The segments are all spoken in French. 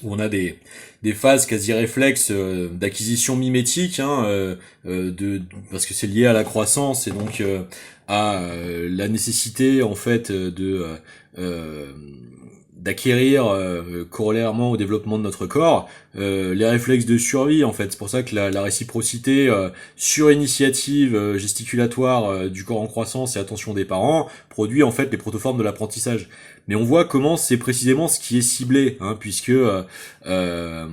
où on a des phases quasi réflexes d'acquisition mimétique, parce que c'est lié à la croissance et donc à la nécessité en fait euh, d'acquérir corollairement au développement de notre corps les réflexes de survie en fait. C'est pour ça que la réciprocité sur initiative gesticulatoire du corps en croissance et attention des parents produit en fait les protoformes de l'apprentissage. Mais on voit comment c'est précisément ce qui est ciblé, puisque euh,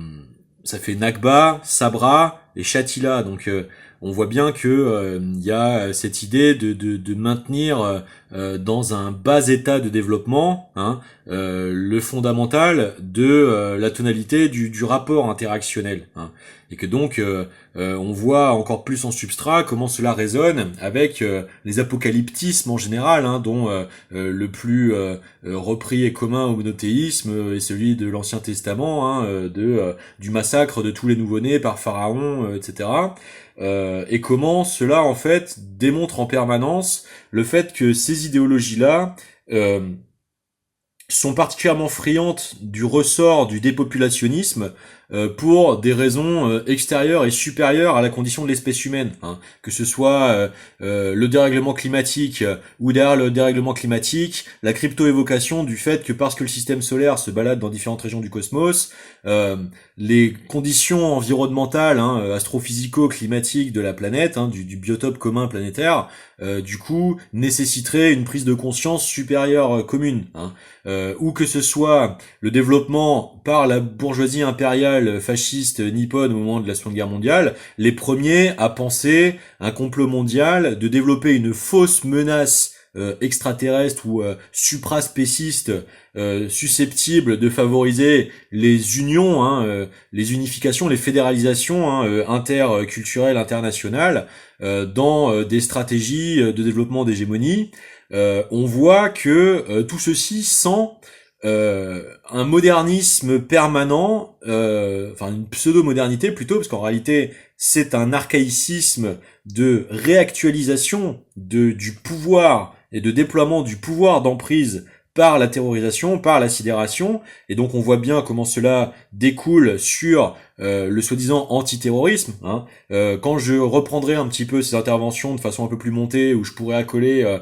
ça fait Nakba, Sabra et Shatila. Donc on voit bien que il y a cette idée de maintenir dans un bas état de développement le fondamental de la tonalité du rapport interactionnel. Et que donc on voit encore plus en substrat comment cela résonne avec les apocalyptismes en général, dont le plus repris et commun au monothéisme est celui de l'Ancien Testament, du massacre de tous les nouveau-nés par Pharaon, etc. Et comment cela en fait démontre en permanence le fait que ces idéologies-là sont particulièrement friandes du ressort du dépopulationnisme pour des raisons extérieures et supérieures à la condition de l'espèce humaine, que ce soit le dérèglement climatique ou derrière le dérèglement climatique, la crypto-évocation du fait que parce que le système solaire se balade dans différentes régions du cosmos, les conditions environnementales, astrophysico-climatiques de la planète, du biotope commun planétaire, du coup, nécessiteraient une prise de conscience supérieure commune, ou que ce soit le développement par la bourgeoisie impériale fasciste nippone au moment de la Seconde Guerre mondiale, les premiers à penser un complot mondial, de développer une fausse menace extraterrestre ou supraspéciste susceptible de favoriser les unions, les unifications, les fédéralisations interculturelles, internationales, dans des stratégies de développement d'hégémonie. On voit que tout ceci sent un modernisme permanent, une pseudo-modernité plutôt, parce qu'en réalité c'est un archaïcisme de réactualisation du pouvoir et de déploiement du pouvoir d'emprise par la terrorisation, par la sidération, et donc on voit bien comment cela découle sur le soi-disant antiterrorisme. Quand je reprendrai un petit peu ces interventions de façon un peu plus montée, où je pourrais accoler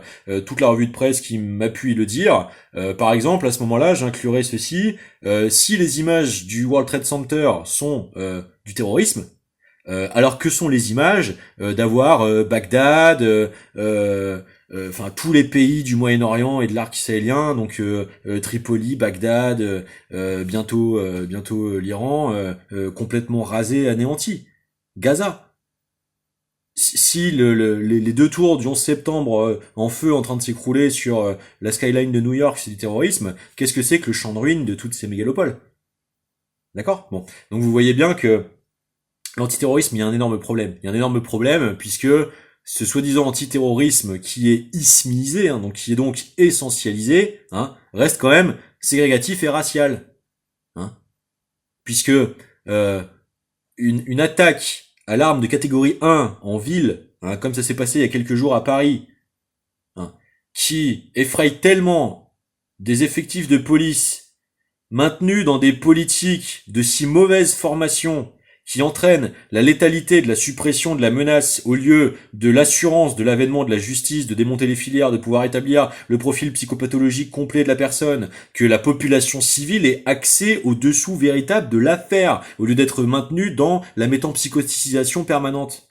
toute la revue de presse qui m'appuie le dire, par exemple, à ce moment-là, j'inclurai ceci, si les images du World Trade Center sont du terrorisme, alors que sont les images d'avoir Bagdad, tous les pays du Moyen-Orient et de l'arc sahélien, donc Tripoli, Bagdad, bientôt l'Iran, complètement rasé, anéanti. Gaza. Si les deux tours du 11 septembre en feu en train de s'écrouler sur la skyline de New York, c'est du terrorisme, qu'est-ce que c'est que le champ de ruines de toutes ces mégalopoles? D'accord. Bon. Donc vous voyez bien que l'antiterrorisme, il y a un énorme problème. Il y a un énorme problème puisque ce soi-disant antiterrorisme qui est ismisé, donc qui est donc essentialisé, reste quand même ségrégatif et racial. Puisque une attaque à l'arme de catégorie 1 en ville, comme ça s'est passé il y a quelques jours à Paris, qui effraie tellement des effectifs de police maintenus dans des politiques de si mauvaise formation qui entraîne la létalité de la suppression de la menace au lieu de l'assurance de l'avènement de la justice, de démonter les filières, de pouvoir établir le profil psychopathologique complet de la personne, que la population civile ait accès au dessous véritable de l'affaire, au lieu d'être maintenue dans la métempsychotisation permanente.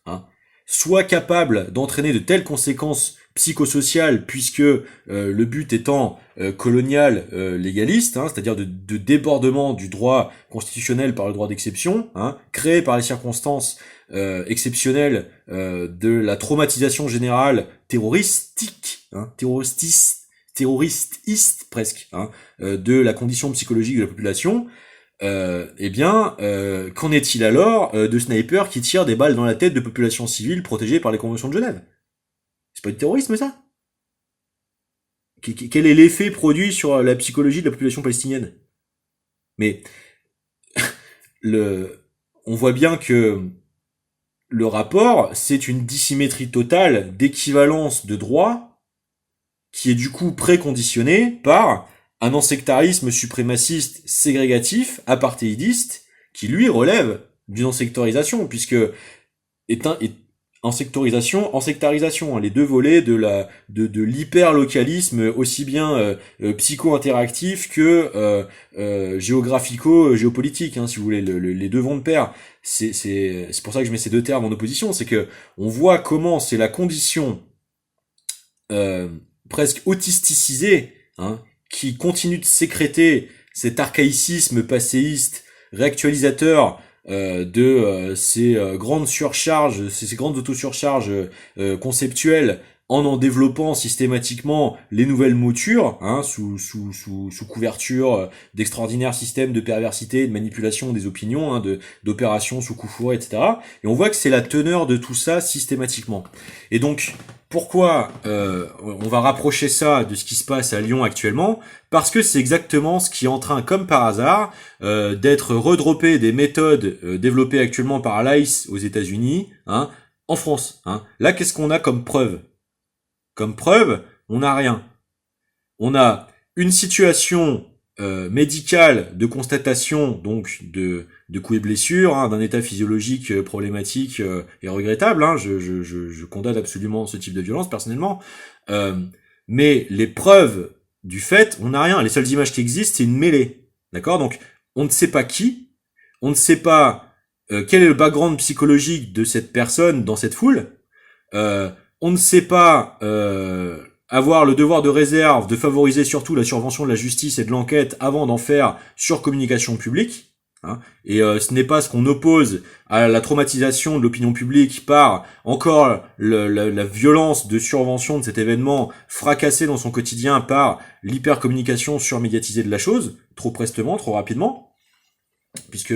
Soit capable d'entraîner de telles conséquences psychosociales, puisque le but étant colonial légaliste, c'est-à-dire de débordement du droit constitutionnel par le droit d'exception, créé par les circonstances exceptionnelles de la traumatisation générale terroristique, terrorististe presque, de la condition psychologique de la population. Qu'en est-il alors de snipers qui tirent des balles dans la tête de populations civiles protégées par les conventions de Genève? C'est pas du terrorisme, ça? Quel est l'effet produit sur la psychologie de la population palestinienne? Mais on voit bien que le rapport, c'est une dissymétrie totale d'équivalence de droit qui est du coup préconditionnée par un non-sectarisme suprémaciste, ségrégatif, apartheidiste, qui lui relève d'une non-sectorisation, puisque est en sectarisation, hein, les deux volets de l'hyper-localisme aussi bien psycho-interactif que géographico-géopolitique, hein, si vous voulez, les deux vont de pair. C'est pour ça que je mets ces deux termes en opposition, c'est que on voit comment c'est la condition euh, presque autisticisée, hein, qui continue de sécréter cet archaïcisme passéiste, réactualisateur ces grandes surcharges, ces grandes autosurcharges conceptuelles en développant systématiquement les nouvelles moutures, hein, sous couverture d'extraordinaires systèmes de perversité, de manipulation des opinions, hein, d'opérations sous coup fourré, etc. Et on voit que c'est la teneur de tout ça systématiquement. Et donc, pourquoi on va rapprocher ça de ce qui se passe à Lyon actuellement? Parce que c'est exactement ce qui est en train, comme par hasard, d'être redroppé des méthodes développées actuellement par l'ICE aux États-Unis, hein, en France. Hein. Là, qu'est-ce qu'on a comme preuve? Comme preuve, on n'a rien. On a une situation médicale de constatation donc de coups et blessures, hein, d'un état physiologique problématique et regrettable. Hein, je condamne absolument ce type de violence personnellement. Mais les preuves du fait, on n'a rien. Les seules images qui existent, c'est une mêlée. D'accord? Donc, on ne sait pas qui, on ne sait pas quel est le background psychologique de cette personne dans cette foule. On ne sait pas avoir le devoir de réserve de favoriser surtout la survention de la justice et de l'enquête avant d'en faire sur communication publique. Hein, et ce n'est pas ce qu'on oppose à la traumatisation de l'opinion publique par encore la violence de survention de cet événement fracassé dans son quotidien par l'hypercommunication surmédiatisée de la chose, trop prestement, trop rapidement. Puisque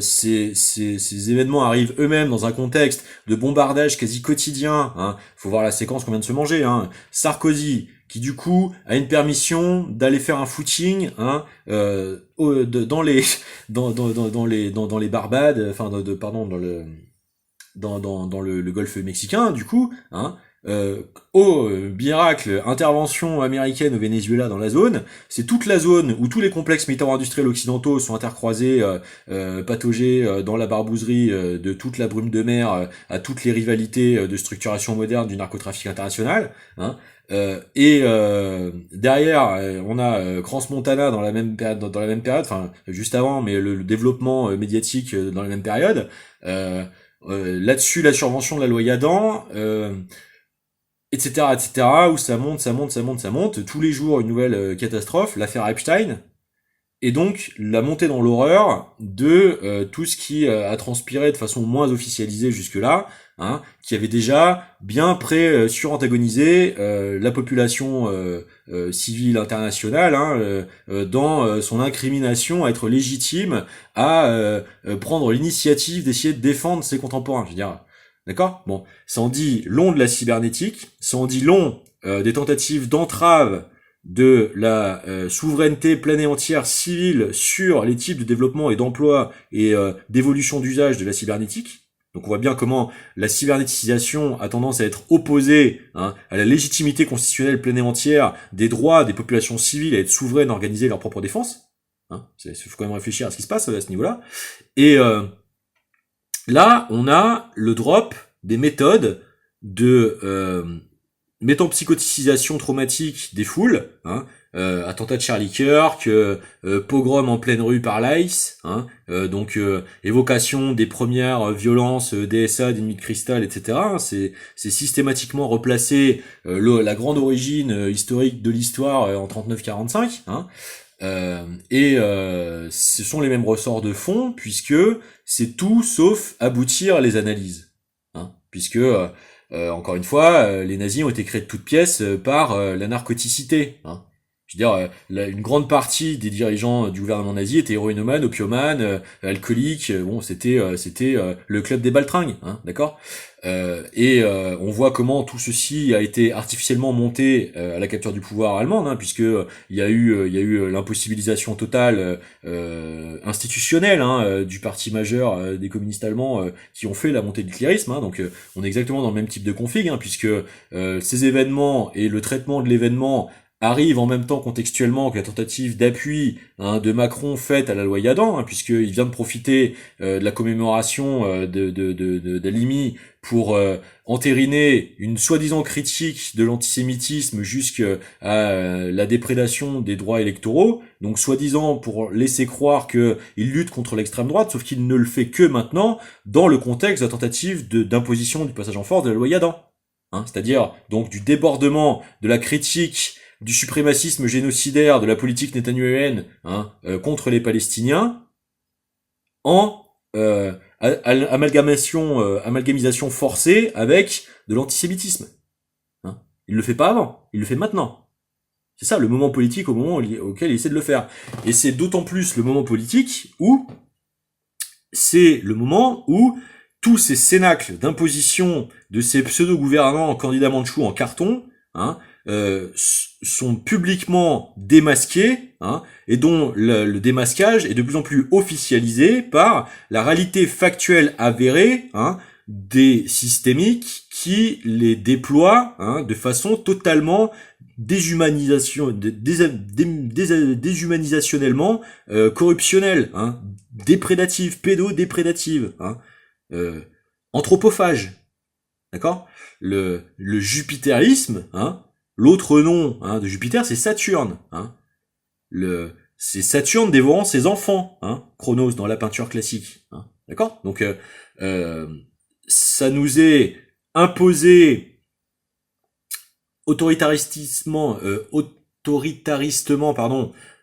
ces événements arrivent eux-mêmes dans un contexte de bombardage quasi quotidien. Hein. Faut voir la séquence qu'on vient de se manger. Hein. Sarkozy, qui du coup a une permission d'aller faire un footing, hein, dans les dans les Barbades, enfin pardon, dans le Golfe mexicain, du coup, hein. Miracle, intervention américaine au Venezuela dans la zone, c'est toute la zone où tous les complexes militaro-industriels occidentaux sont intercroisés, pataugés dans la barbouzerie de toute la brume de mer à toutes les rivalités de structuration moderne du narcotrafic international, hein. Derrière, on a Crans Montana dans la même période, enfin juste avant, mais le développement médiatique dans la même période. Là-dessus, la survention de la loi Yadan. Etc., où ça monte, tous les jours une nouvelle catastrophe, l'affaire Epstein, et donc la montée dans l'horreur de tout ce qui a transpiré de façon moins officialisée jusque-là, hein, qui avait déjà bien surantagonisé la population civile internationale, hein, dans son incrimination à être légitime à prendre l'initiative d'essayer de défendre ses contemporains. Je veux dire, d'accord? Bon, ça en dit long de la cybernétique, ça en dit long des tentatives d'entrave de la souveraineté pleine et entière civile sur les types de développement et d'emploi et d'évolution d'usage de la cybernétique. Donc on voit bien comment la cybernétisation a tendance à être opposée, hein, à la légitimité constitutionnelle pleine et entière des droits des populations civiles à être souveraines, à organiser leur propre défense. Hein, faut quand même réfléchir à ce qui se passe à ce niveau-là. Et là, on a le drop des méthodes de métempsychoticisation traumatique des foules, hein, attentat de Charlie Kirk, pogrom en pleine rue par l'ICE, hein, donc évocation des premières violences DSA, d'ennemis de cristal, etc. Hein, c'est systématiquement replacer la grande origine historique de l'histoire en 39-45, hein. Ce sont les mêmes ressorts de fond puisque c'est tout sauf aboutir les analyses, hein, puisque encore une fois les nazis ont été créés de toutes pièces par la narcoticité, hein. Je veux dire, une grande partie des dirigeants du gouvernement nazi étaient héroïnomanes, opiomanes, alcooliques. Bon, c'était le club des baltringues, hein, d'accord. On voit comment tout ceci a été artificiellement monté à la capture du pouvoir allemande, hein, puisque il y a eu l'impossibilisation totale institutionnelle, hein, du parti majeur des communistes allemands qui ont fait la montée du clérisme. Hein, donc on est exactement dans le même type de config, hein, puisque ces événements et le traitement de l'événement arrive en même temps contextuellement que la tentative d'appui de Macron faite à la loi Yadan, puisqu'il vient de profiter de la commémoration d'Halimi pour entériner une soi-disant critique de l'antisémitisme jusqu'à la déprédation des droits électoraux, donc soi-disant pour laisser croire qu'il lutte contre l'extrême droite, sauf qu'il ne le fait que maintenant dans le contexte de la tentative d'imposition du passage en force de la loi Yadan. C'est-à-dire donc du débordement de la critique du suprémacisme génocidaire de la politique nétanyahouienne contre les Palestiniens en amalgamisation forcée avec de l'antisémitisme. Il le fait pas avant, il le fait maintenant. C'est ça le moment politique au moment auquel il essaie de le faire. Et c'est d'autant plus le moment politique où c'est le moment où tous ces cénacles d'imposition de ces pseudo-gouvernants candidats mandchous en carton sont publiquement démasqués, et dont le démasquage est de plus en plus officialisé par la réalité factuelle avérée des systémiques qui les déploient de façon totalement déshumanisationnellement corruptionnelle, déprédative, pédo-déprédative, anthropophage. D'accord ? Le jupitérisme, l'autre nom de Jupiter, c'est Saturne. C'est Saturne dévorant ses enfants, Chronos dans la peinture classique. D'accord ? Donc ça nous est imposé autoritaristement,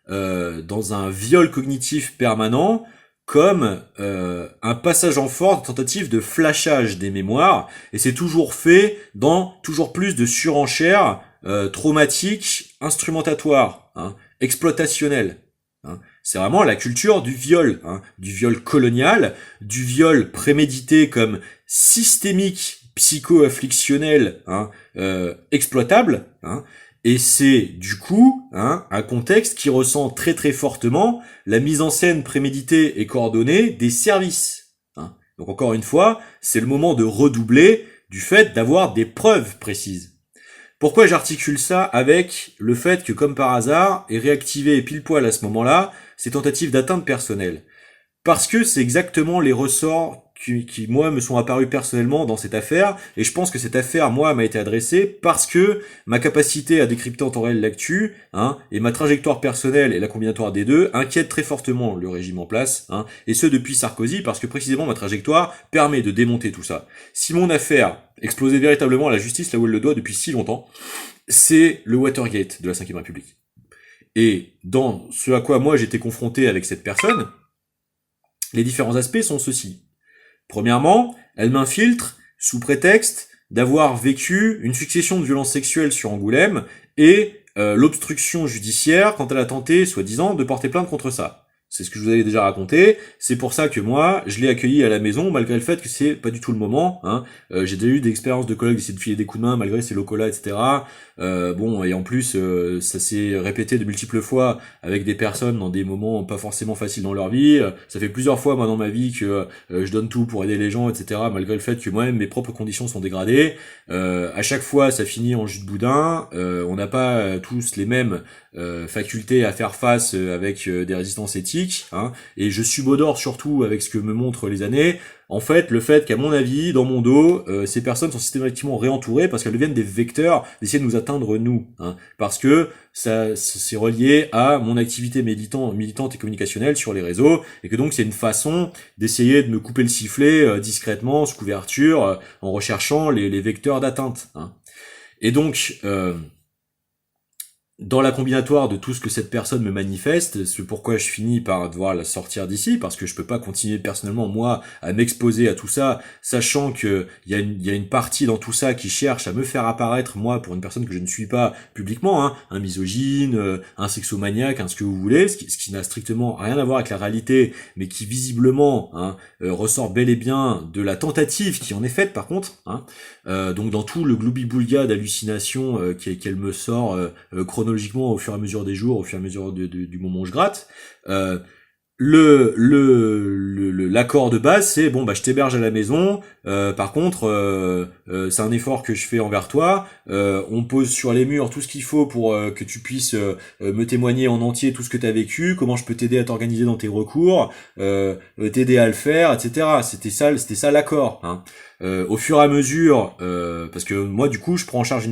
dans un viol cognitif permanent, comme un passage en force, tentative de flashage des mémoires, et c'est toujours fait dans toujours plus de surenchères traumatiques, instrumentatoires, exploitationnelles. C'est vraiment la culture du viol colonial, du viol prémédité comme systémique, psycho-afflictionnel, exploitable, et c'est du coup un contexte qui ressent très très fortement la mise en scène préméditée et coordonnée des services. Donc encore une fois, c'est le moment de redoubler du fait d'avoir des preuves précises. Pourquoi j'articule ça avec le fait que, comme par hasard, est réactivé pile poil à ce moment-là ces tentatives d'atteinte personnelle ? Parce que c'est exactement les ressorts qui moi me sont apparus personnellement dans cette affaire, et je pense que cette affaire moi m'a été adressée parce que ma capacité à décrypter en temps réel l'actu et ma trajectoire personnelle et la combinatoire des deux inquiètent très fortement le régime en place, et ce depuis Sarkozy, parce que précisément ma trajectoire permet de démonter tout ça. Si mon affaire explosait véritablement à la justice là où elle le doit depuis si longtemps, c'est le Watergate de la Ve République. Et dans ce à quoi moi j'étais confronté avec cette personne, les différents aspects sont ceux-ci. Premièrement, elle m'infiltre sous prétexte d'avoir vécu une succession de violences sexuelles sur Angoulême et l'obstruction judiciaire quand elle a tenté, soi-disant, de porter plainte contre ça. C'est ce que je vous avais déjà raconté. C'est pour ça que moi, je l'ai accueilli à la maison, malgré le fait que c'est pas du tout le moment. J'ai déjà eu des expériences de collègues d'essayer de filer des coups de main, malgré ces locaux-là, etc. Et en plus, ça s'est répété de multiples fois avec des personnes dans des moments pas forcément faciles dans leur vie. Ça fait plusieurs fois, moi, dans ma vie, que je donne tout pour aider les gens, etc., malgré le fait que moi-même, mes propres conditions sont dégradées. À chaque fois, ça finit en jus de boudin. On n'a pas tous les mêmes facultés à faire face avec des résistances éthiques, et je subodore surtout avec ce que me montrent les années, en fait, le fait qu'à mon avis, dans mon dos, ces personnes sont systématiquement réentourées parce qu'elles deviennent des vecteurs d'essayer de nous atteindre nous, parce que ça c'est relié à mon activité militante et communicationnelle sur les réseaux, et que donc c'est une façon d'essayer de me couper le sifflet discrètement, sous couverture, en recherchant les vecteurs d'atteinte. Et donc dans la combinatoire de tout ce que cette personne me manifeste, c'est pourquoi je finis par devoir la sortir d'ici, parce que je peux pas continuer personnellement, moi, à m'exposer à tout ça, sachant que il y a une partie dans tout ça qui cherche à me faire apparaître, moi, pour une personne que je ne suis pas publiquement, un misogyne, un sexomaniaque, ce que vous voulez, ce qui n'a strictement rien à voir avec la réalité, mais qui visiblement ressort bel et bien de la tentative qui en est faite, par contre, donc dans tout le gloubi-boulga d'hallucination qu'elle me sort chronologiquement au fur et à mesure des jours, au fur et à mesure du moment où je gratte, L'accord de base, c'est bon, bah je t'héberge à la maison. Par contre, c'est un effort que je fais envers toi. On pose sur les murs tout ce qu'il faut pour que tu puisses me témoigner en entier tout ce que tu as vécu, comment je peux t'aider à t'organiser dans tes recours, t'aider à le faire, etc. C'était ça l'accord. Hein. Au fur et à mesure, parce que moi du coup, je prends en charge une